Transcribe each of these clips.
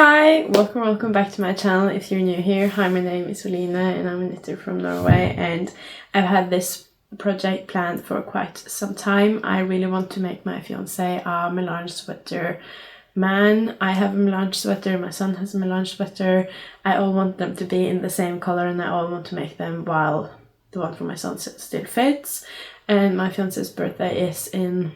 Hi, welcome back to my channel. If you're new here, hi, my name is Oline and I'm a knitter from Norway, and I've had this project planned for quite some time. I really want to make my fiancé a Melange Sweater Man. I have a Melange sweater, my son has a Melange sweater. I all want them to be in the same color and I all want to make them while the one for my son still fits. And my fiancé's birthday is in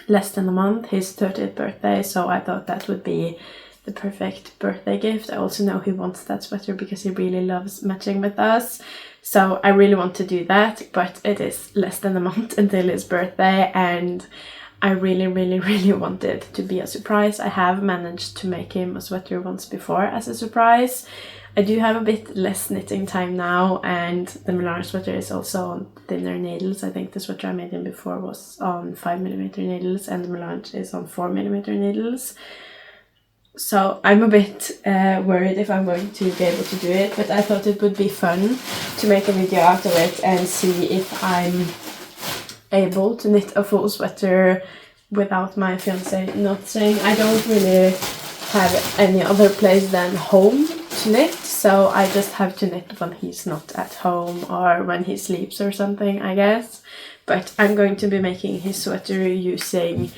less than a month, his 30th birthday, so I thought that would be the perfect birthday gift. I also know he wants that sweater because he really loves matching with us, so I really want to do that, but it is less than a month until his birthday and I really want it to be a surprise. I have managed to make him a sweater once before as a surprise. I do have a bit less knitting time now, and the Melange sweater is also on thinner needles. I think the sweater I made him before was on 5mm needles and the Melange is on 4mm needles. So I'm a bit worried if I'm going to be able to do it, but I thought it would be fun to make a video out of it and see if I'm able to knit a full sweater without my fiancé knitting. I don't really have any other place than home to knit, so I just have to knit when he's not at home or when he sleeps or something, I guess. But I'm going to be making his sweater using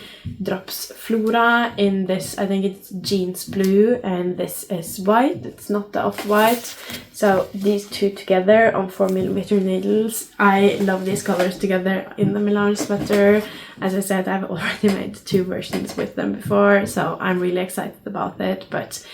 drops Flora in this, I think it's jeans blue, and this is white, it's not the off-white. So these two together on 4mm needles. I love these colors together in the Melange sweater. As I said, I've already made two versions with them before, so I'm really excited about it, but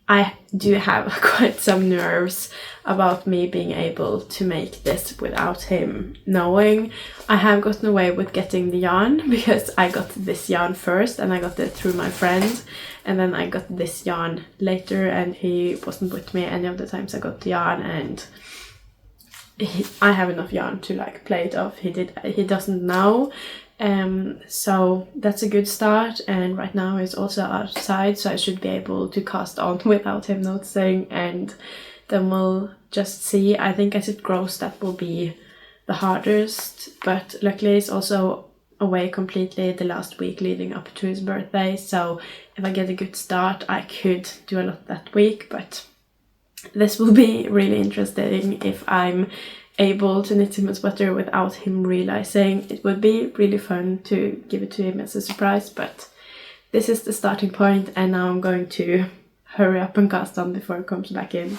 I do have quite some nerves about me being able to make this without him knowing. I have gotten away with getting the yarn because I got this yarn first and I got it through my friend, and then I got this yarn later and he wasn't with me any of the times I got the yarn, and I have enough yarn to like play it off. He doesn't know. So that's a good start, and right now he's also outside, so I should be able to cast on without him noticing, and then we'll just see. I think as it grows that will be the hardest, but luckily he's also away completely the last week leading up to his birthday, so if I get a good start I could do a lot that week. But this will be really interesting if I'm able to knit him a sweater without him realizing. It would be really fun to give it to him as a surprise, but this is the starting point, and now I'm going to hurry up and cast on before it comes back in.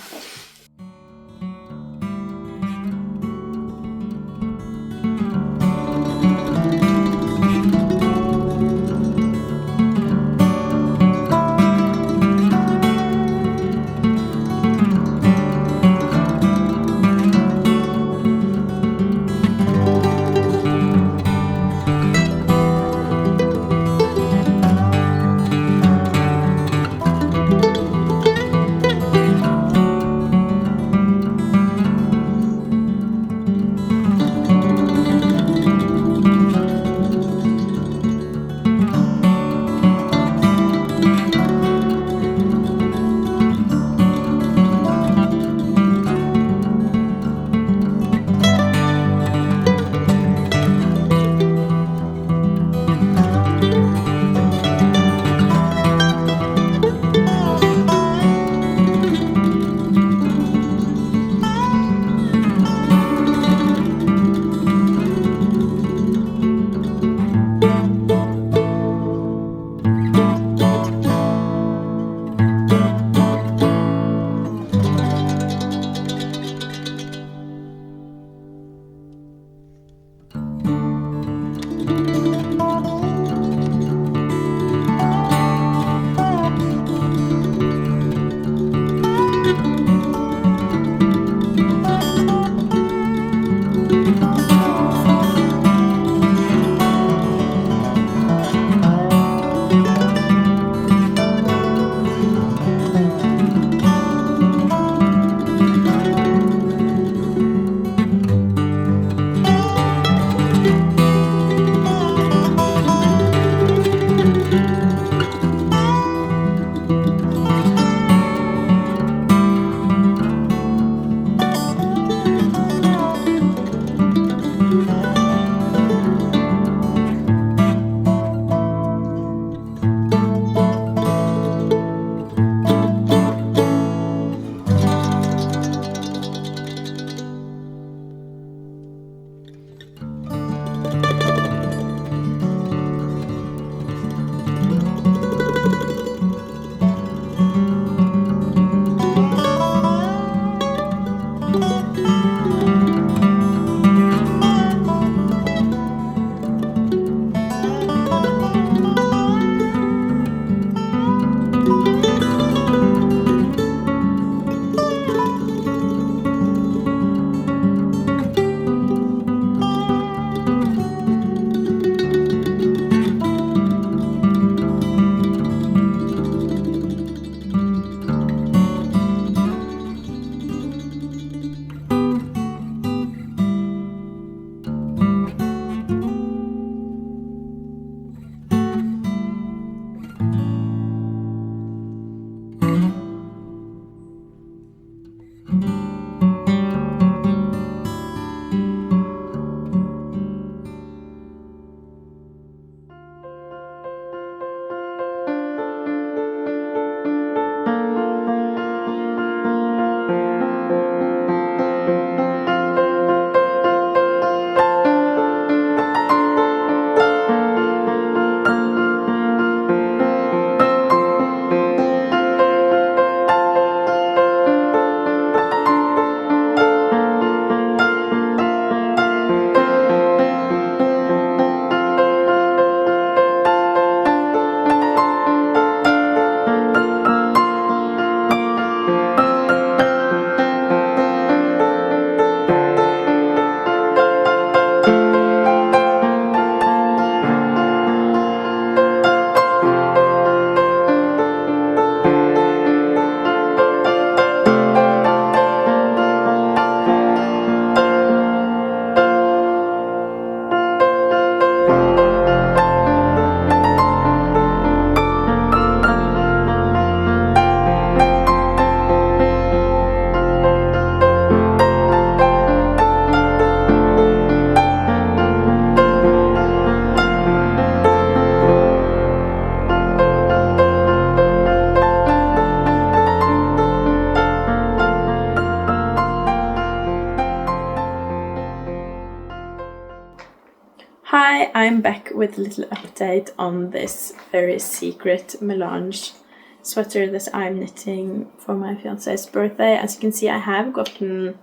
Hi, I'm back with a little update on this very secret melange sweater that I'm knitting for my fiance's birthday. As you can see, I have gotten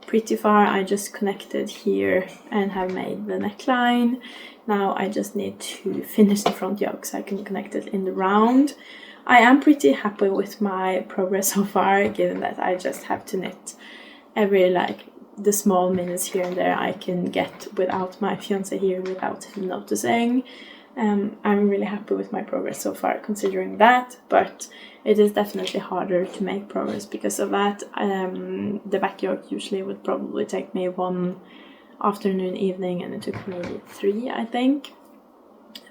pretty far. I just connected here and have made the neckline. Now I just need to finish the front yoke so I can connect it in the round. I am pretty happy with my progress so far, given that I just have to knit every the small minutes here and there I can get without my fiancé here, without him noticing. I'm really happy with my progress so far considering that, but it is definitely harder to make progress because of that. The back yoke usually would probably take me one afternoon, evening, and it took me 3, I think.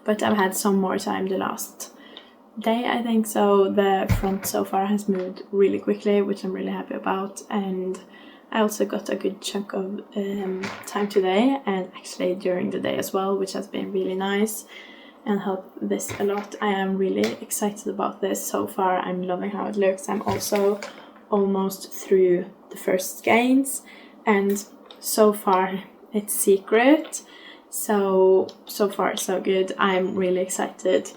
But I've had some more time the last day, I think, so the front so far has moved really quickly, which I'm really happy about. And I also got a good chunk of time today, and actually during the day as well, which has been really nice and helped this a lot. I am really excited about this so far. I'm loving how it looks. I'm also almost through the first skeins, and so far it's secret. So far so good. I'm really excited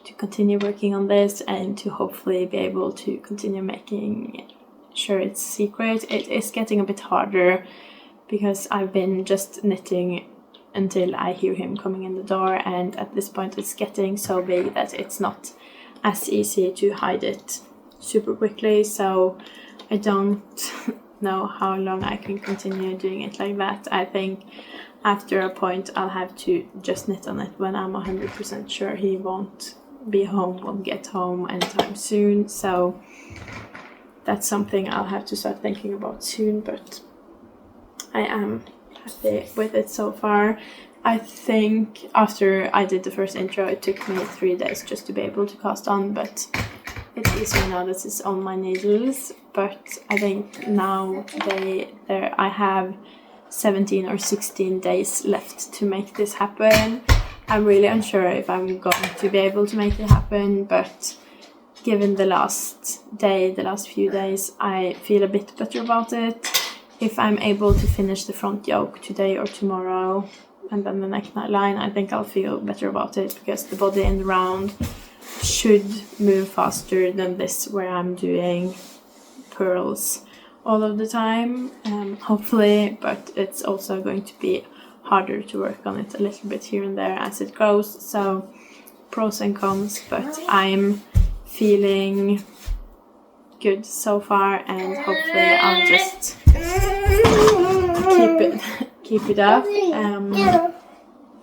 to continue working on this and to hopefully be able to continue making sure it's secret. It is getting a bit harder because I've been just knitting until I hear him coming in the door, and at this point it's getting so big that it's not as easy to hide it super quickly. So I don't know how long I can continue doing it like that. I think after a point I'll have to just knit on it when I'm 100% sure he won't be home, won't get home anytime soon. So that's something I'll have to start thinking about soon, but I am happy with it so far. I think after I did the first intro, it took me 3 days just to be able to cast on, but it's easier now that it's on my needles. But I think now I have 17 or 16 days left to make this happen. I'm really unsure if I'm going to be able to make it happen, but given the last few days, I feel a bit better about it. If I'm able to finish the front yoke today or tomorrow and then the neckline, I think I'll feel better about it, because the body in the round should move faster than this where I'm doing purls all of the time, hopefully, but it's also going to be harder to work on it a little bit here and there as it goes. So pros and cons, but I'm feeling good so far, and hopefully I'll just keep it up.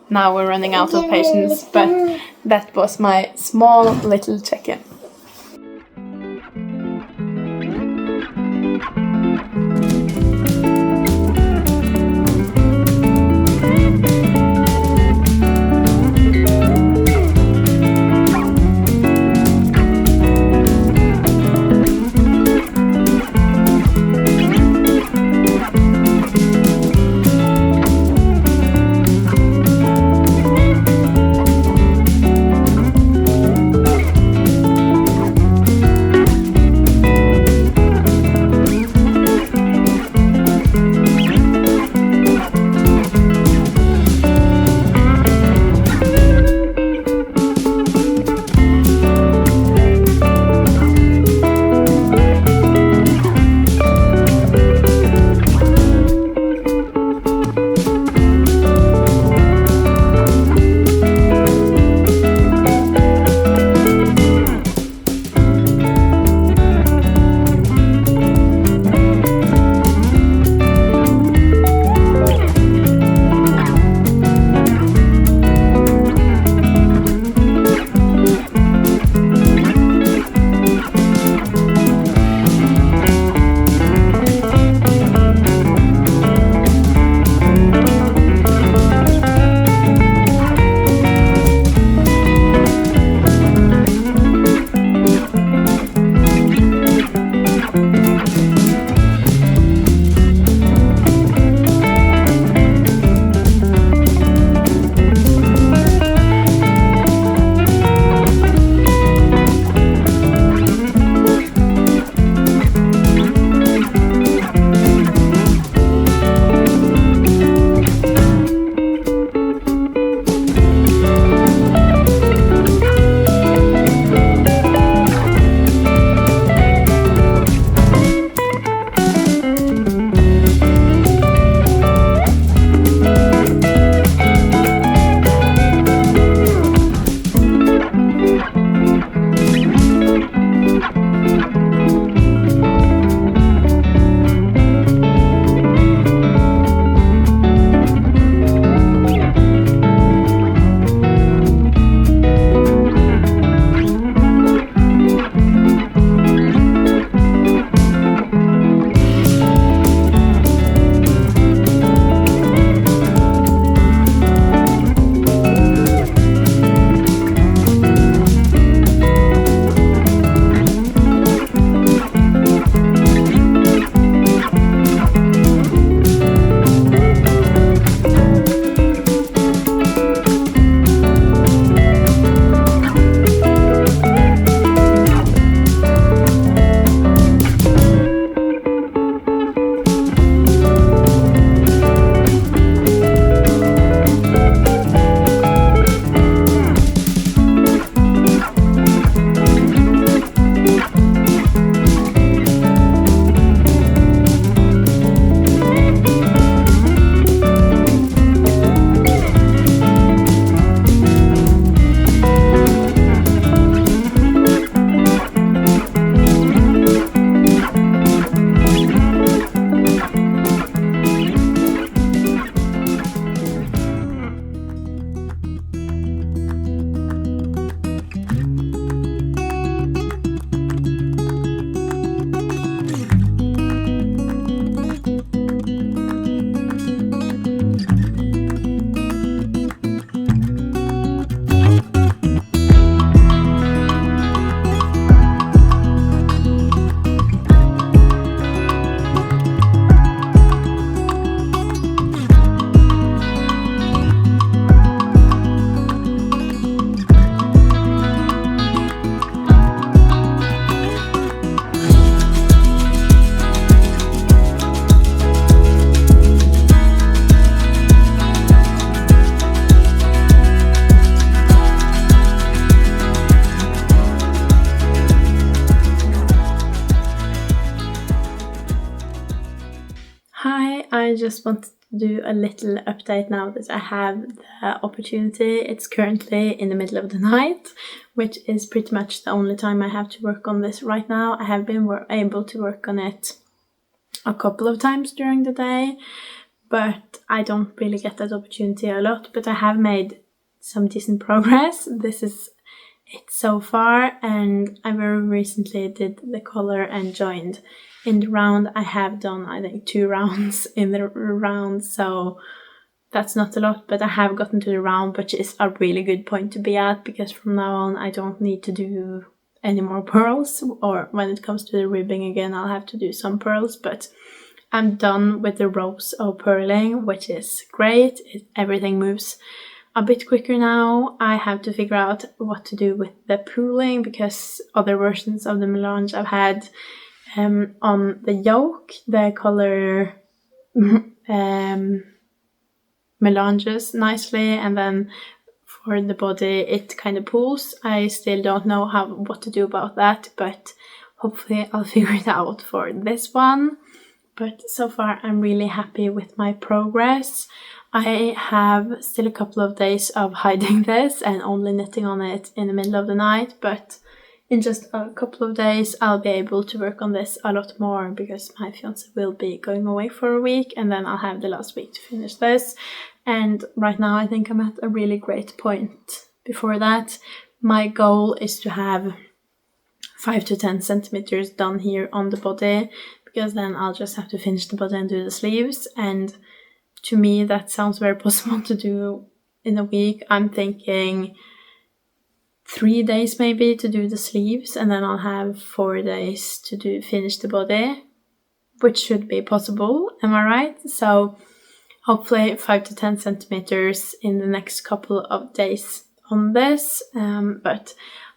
Now we're running out of patience, but that was my small little check-in. just wanted to do a little update now that I have the opportunity. It's currently in the middle of the night, which is pretty much the only time I have to work on this right now. I have been able to work on it a couple of times during the day, but I don't really get that opportunity a lot. But I have made some decent progress. This is it so far, and I very recently did the collar and joined in the round. I have done, I think, 2 rounds in the round, so that's not a lot, but I have gotten to the round, which is a really good point to be at, because from now on I don't need to do any more pearls, or when it comes to the ribbing again, I'll have to do some pearls, but I'm done with the rows of purling, which is great. Everything moves a bit quicker now. I have to figure out what to do with the pooling, because other versions of the melange I've had on the yoke, the color melanges nicely, and then for the body it kind of pulls. I still don't know what to do about that, but hopefully I'll figure it out for this one. But so far I'm really happy with my progress. I have still a couple of days of hiding this and only knitting on it in the middle of the night, but in just a couple of days I'll be able to work on this a lot more, because my fiancé will be going away for a week, and then I'll have the last week to finish this. And right now I think I'm at a really great point. Before that, my goal is to have 5 to 10 centimeters done here on the body, because then I'll just have to finish the body and do the sleeves. And to me that sounds very possible to do in a week. I'm thinking 3 days maybe to do the sleeves, and then I'll have 4 days to finish the body, which should be possible. Am I right? So hopefully 5 to 10 centimeters in the next couple of days on this. But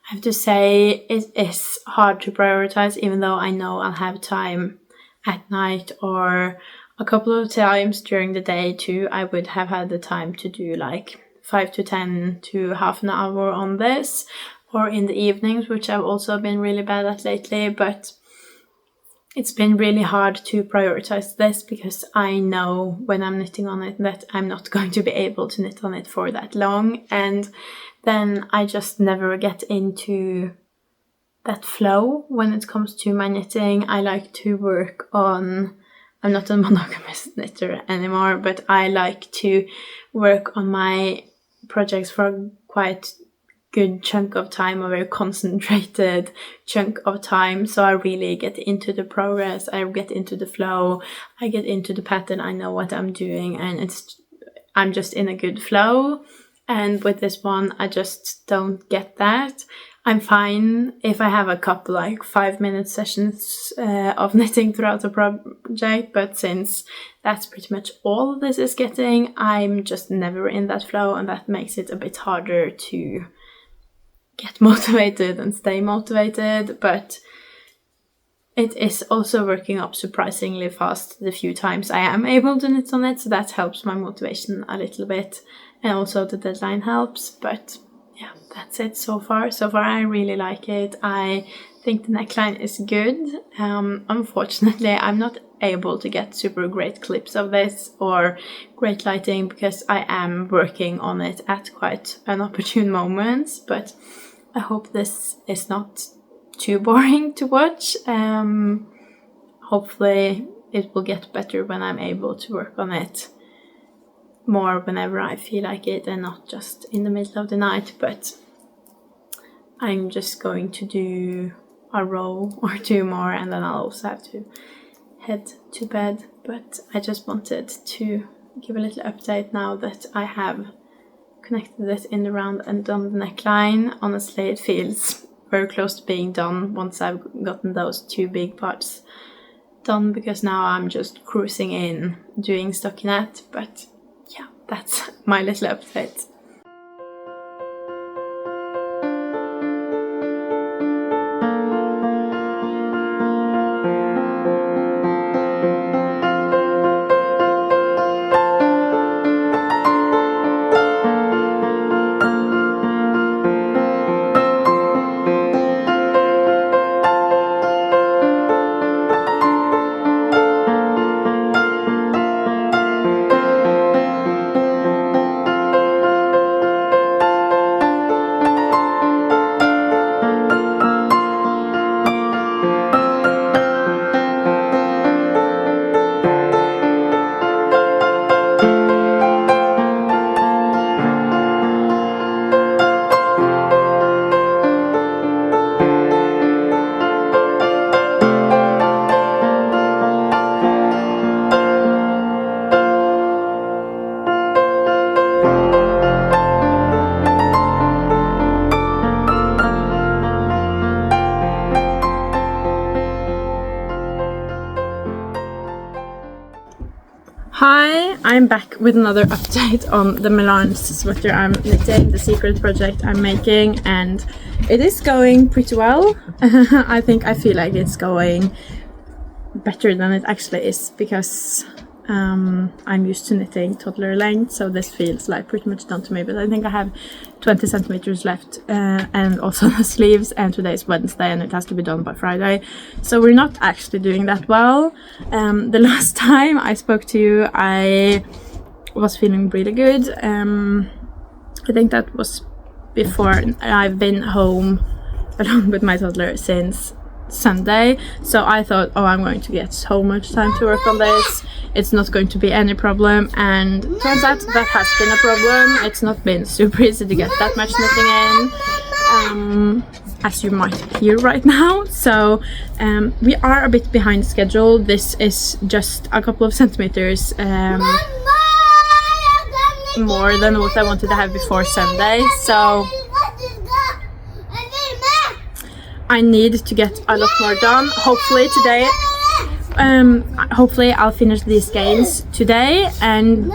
I have to say it is hard to prioritize, even though I know I'll have time at night or a couple of times during the day too. I would have had the time to do like 5 to 10 to half an hour on this, or in the evenings, which I've also been really bad at lately. But it's been really hard to prioritize this, because I know when I'm knitting on it that I'm not going to be able to knit on it for that long, and then I just never get into that flow when it comes to my knitting. I like to work on, I'm not a monogamous knitter anymore, but I like to work on my projects for a quite good chunk of time, a very concentrated chunk of time. So I really get into the progress, I get into the flow, I get into the pattern, I know what I'm doing, and I'm just in a good flow. And with this one, I just don't get that. I'm fine if I have a couple like 5-minute sessions of knitting throughout the project, but since that's pretty much all this is getting, I'm just never in that flow, and that makes it a bit harder to get motivated and stay motivated. But it is also working up surprisingly fast the few times I am able to knit on it, so that helps my motivation a little bit, and also the deadline helps. But yeah, that's it so far. So far I really like it. I think the neckline is good. Unfortunately I'm not able to get super great clips of this or great lighting, because I am working on it at quite inopportune moments, but I hope this is not too boring to watch. Hopefully it will get better when I'm able to work on it more whenever I feel like it, and not just in the middle of the night. But I'm just going to do a row or 2 more, and then I'll also have to head to bed. But I just wanted to give a little update now that I have connected it in the round and done the neckline. Honestly, it feels very close to being done once I've gotten those 2 big parts done, because now I'm just cruising in doing stockinette. But yeah, that's my little update. I'm back with another update on the Melange sweater I'm knitting, the secret project I'm making, and it is going pretty well. I feel like it's going better than it actually is, because I'm used to knitting toddler length, so this feels like pretty much done to me, but I think I have 20 centimeters left, and also the sleeves, and today's Wednesday and it has to be done by Friday, so we're not actually doing that well. The last time I spoke to you I was feeling really good. I think that was before I've been home along with my toddler since Sunday, so I thought, oh, I'm going to get so much time to work on this, it's not going to be any problem, and turns out that has been a problem. It's not been super easy to get that much knitting in, as you might hear right now, so we are a bit behind schedule. This is just a couple of centimeters more than what I wanted to have before Sunday, so I need to get a lot more done. Hopefully today, hopefully I'll finish these skeins today, and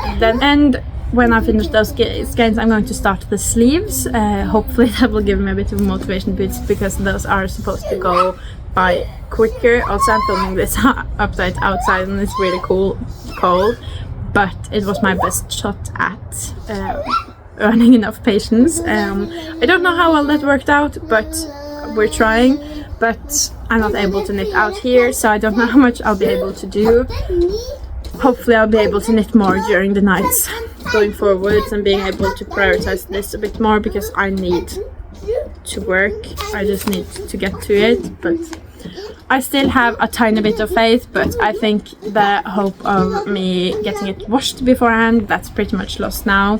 when I finish those skeins I'm going to start the sleeves. Hopefully that will give me a bit of a motivation boost, because those are supposed to go by quicker. Also, I'm filming this update outside and it's really cold, but it was my best shot at earning enough patience. I don't know how well that worked out, but we're trying. But I'm not able to knit out here, so I don't know how much I'll be able to do. Hopefully I'll be able to knit more during the nights going forwards, and being able to prioritize this a bit more, because I need to work. I just need to get to it, but I still have a tiny bit of faith. But I think the hope of me getting it washed beforehand, that's pretty much lost now.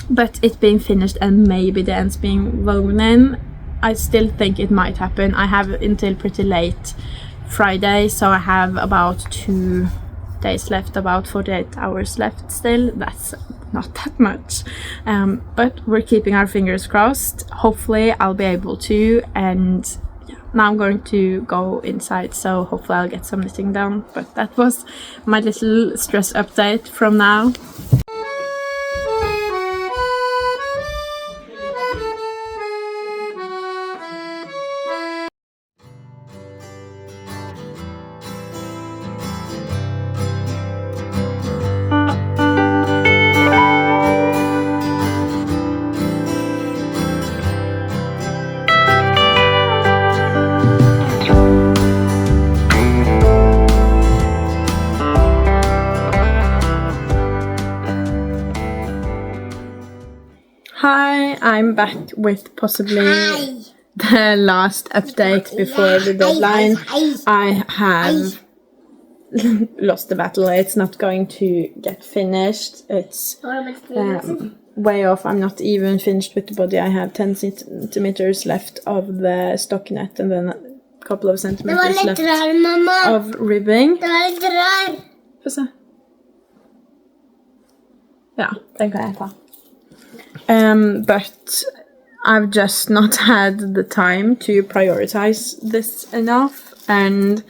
But it being finished and maybe the ends being woven in, I still think it might happen. I have until pretty late Friday, so I have about 2 days left, about 48 hours left still. That's not that much, but we're keeping our fingers crossed. Hopefully I'll be able to, and yeah, now I'm going to go inside, so hopefully I'll get some knitting done. But that was my little stress update from now. Hi, I'm back with possibly the last update before the deadline. I have lost the battle. It's not going to get finished. It's way off. I'm not even finished with the body. I have 10 centimeters left of the stockinette, and then a couple of centimeters left of ribbing. Få se. Ja, den kan jeg ta. But I've just not had the time to prioritize this enough, and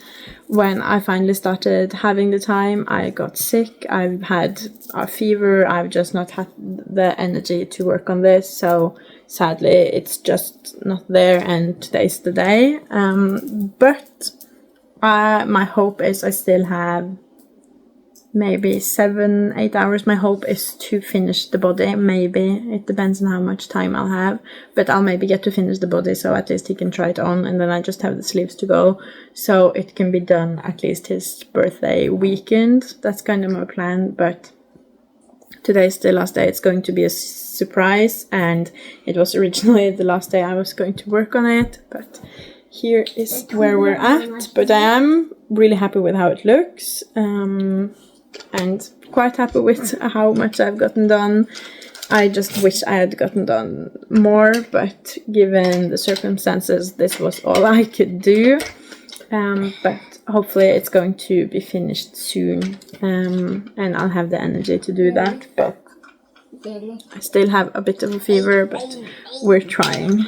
when I finally started having the time, I got sick. I've had a fever. I've just not had the energy to work on this, so sadly it's just not there, and today's the day. But my hope is I still have maybe 7-8 hours. My hope is to finish the body. Maybe it depends on how much time I'll have, but I'll maybe get to finish the body, so at least he can try it on, and then I just have the sleeves to go, so it can be done at least his birthday weekend. That's kind of my plan. But today's the last day. It's going to be a surprise, and it was originally the last day I was going to work on it, but here is where we're at. But I am really happy with how it looks, and quite happy with how much I've gotten done. I just wish I had gotten done more, but given the circumstances, this was all I could do. But hopefully it's going to be finished soon, and I'll have the energy to do that. But I still have a bit of a fever, but we're trying.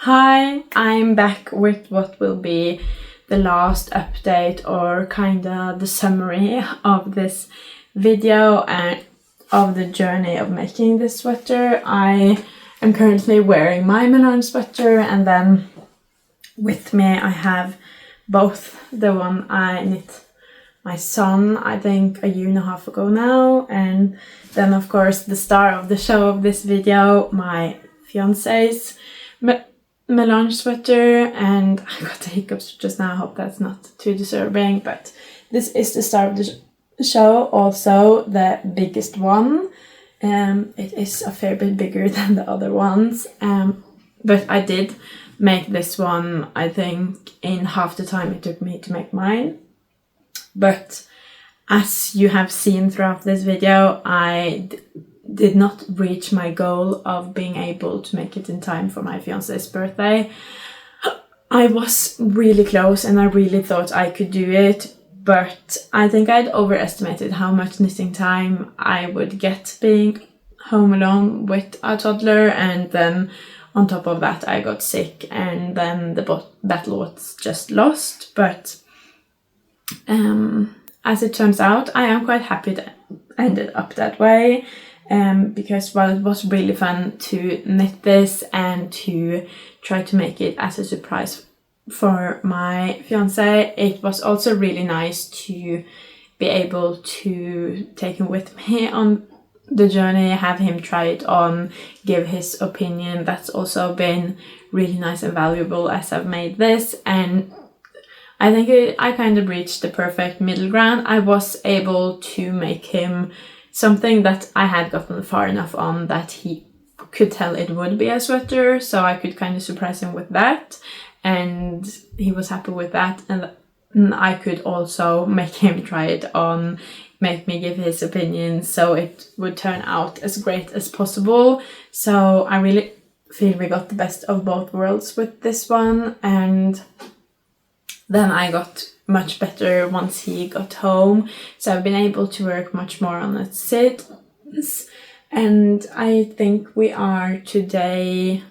Hi, I'm back with what will be the last update, or kinda the summary of this video and of the journey of making this sweater. I am currently wearing my Melange sweater, and then with me I have both the one I knit my son, I think a year and a half ago now, and then of course the star of the show of this video, my fiance's Melange sweater. And I got the hiccups just now, I hope that's not too disturbing, but this is the star of the show, also the biggest one. It is a fair bit bigger than the other ones, but I did make this one, I think, in half the time it took me to make mine. But as you have seen throughout this video, I did not reach my goal of being able to make it in time for my fiance's birthday. I was really close and I really thought I could do it, but I think I'd overestimated how much knitting time I would get being home alone with a toddler, and then on top of that I got sick, and then the battle was just lost. But as it turns out, I am quite happy that it ended up that way, because while it was really fun to knit this and to try to make it as a surprise for my fiance, it was also really nice to be able to take him with me on the journey, have him try it on, give his opinion. That's also been really nice and valuable as I've made this, and I think I kind of reached the perfect middle ground. I was able to make him something that I had gotten far enough on that he could tell it would be a sweater, so I could kind of surprise him with that, and he was happy with that. And I could also make him try it on, make me give his opinion, so it would turn out as great as possible. So I really feel we got the best of both worlds with this one, and then I got much better once he got home, so I've been able to work much more on it since. And I think we are today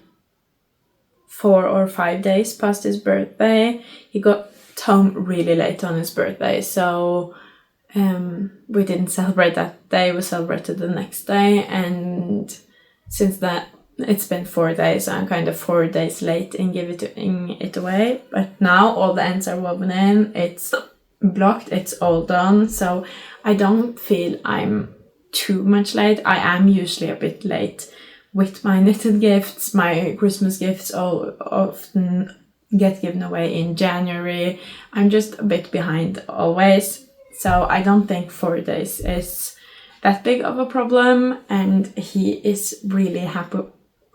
4 or 5 days past his birthday. He got home really late on his birthday, so we didn't celebrate that day, we celebrated the next day, and since that it's been 4 days, I'm kind of 4 days late in giving it away. But now all the ends are woven in, it's blocked, it's all done, so I don't feel I'm too much late. I am usually a bit late with my knitted gifts. My Christmas gifts all often get given away in January. I'm just a bit behind always, so I don't think 4 days is that big of a problem, and he is really happy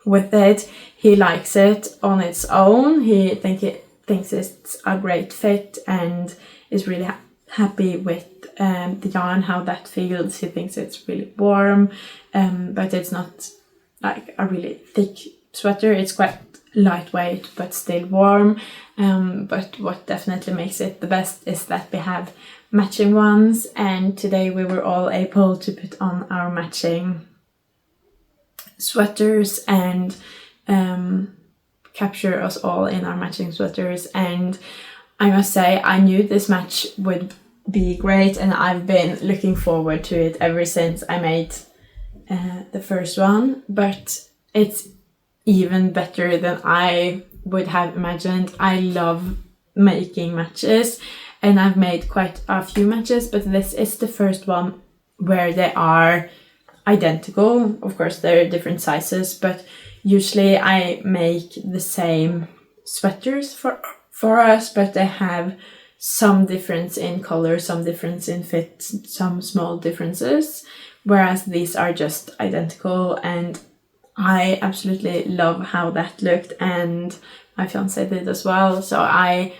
with it. He likes it on its own. He thinks it's a great fit and is really happy with the yarn, how that feels. He thinks it's really warm, but it's not like a really thick sweater. It's quite lightweight but still warm. But what definitely makes it the best is that we have matching ones, and today we were all able to put on our matching sweaters and capture us all in our matching sweaters. And I must say, I knew this match would be great, and I've been looking forward to it ever since I made the first one, but it's even better than I would have imagined. I love making matches, and I've made quite a few matches, but this is the first one where they are identical. Of course there are different sizes, but usually I make the same sweaters for us, but they have some difference in color, some difference in fit, some small differences, whereas these are just identical, and I absolutely love how that looked, and my fiance did as well. So I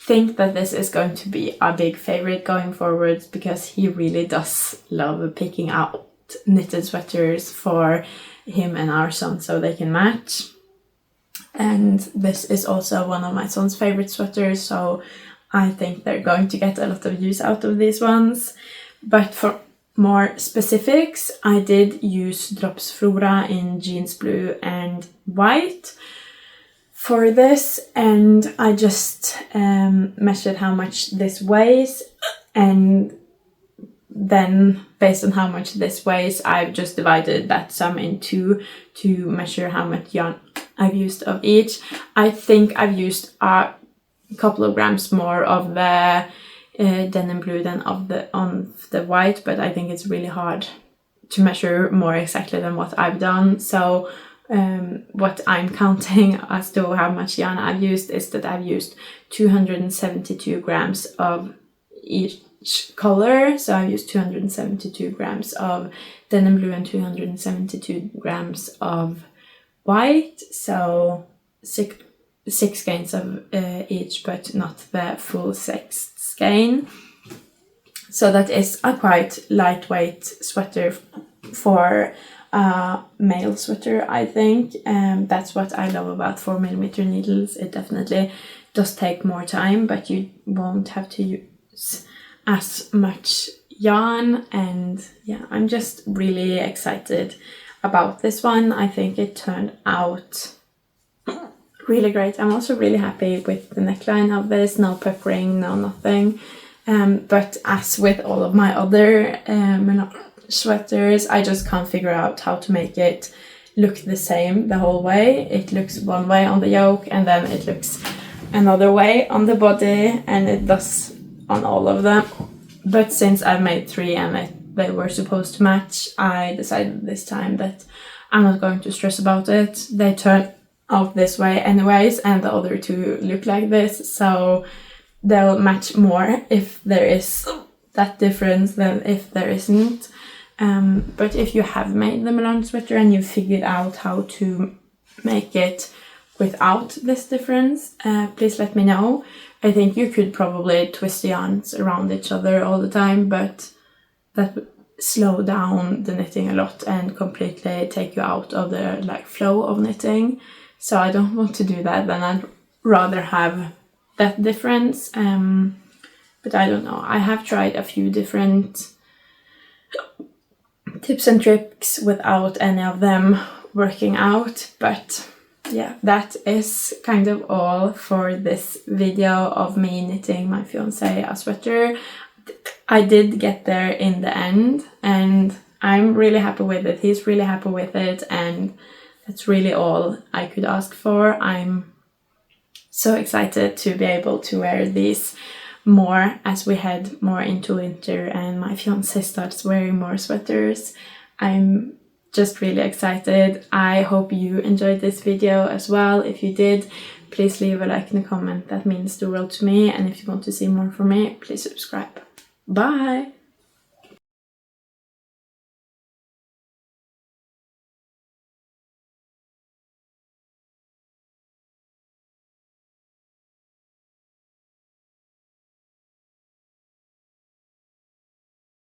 think that this is going to be a big favorite going forwards, because he really does love picking out knitted sweaters for him and our son so they can match. And this is also one of my son's favorite sweaters, so I think they're going to get a lot of use out of these ones. But for more specifics, I did use Drops Flora in jeans blue and white for this, and I just measured how much this weighs, and then based on how much this weighs, I've just divided that sum in two to measure how much yarn I've used of each. I think I've used a couple of grams more of the denim blue than on the white, but I think it's really hard to measure more exactly than what I've done. So what I'm counting as to how much yarn I've used is that I've used 272 grams of each color. So I've used 272 grams of denim blue and 272 grams of white. So six skeins of each, but not the full 6 skein. So that is a quite lightweight sweater for a male sweater, I think. That's what I love about 4mm needles. It definitely does take more time, but you won't have to use as much yarn. And yeah, I'm just really excited about this one. I think it turned out really great. I'm also really happy with the neckline of this. No puckering, no nothing. But as with all of my other Melange sweaters, I just can't figure out how to make it look the same the whole way. It looks one way on the yoke, and then it looks another way on the body, and it does on all of them. But since I've made 3 and they were supposed to match, I decided this time that I'm not going to stress about it. They turn out this way anyways, and the other 2 look like this, so they'll match more if there is that difference than if there isn't. But if you have made the Melange sweater and you've figured out how to make it without this difference, please let me know. I think you could probably twist the yarns around each other all the time, but that would slow down the knitting a lot and completely take you out of the flow of knitting. So I don't want to do that, then I'd rather have that difference. But I don't know. I have tried a few different tips and tricks without any of them working out, but yeah, that is kind of all for this video of me knitting my fiancé a sweater. I did get there in the end, and I'm really happy with it. He's really happy with it, and that's really all I could ask for. I'm so excited to be able to wear these more as we head more into winter and my fiancé starts wearing more sweaters. I'm just really excited. I hope you enjoyed this video as well. If you did, please leave a like and a comment. That means the world to me. And if you want to see more from me, please subscribe. Bye!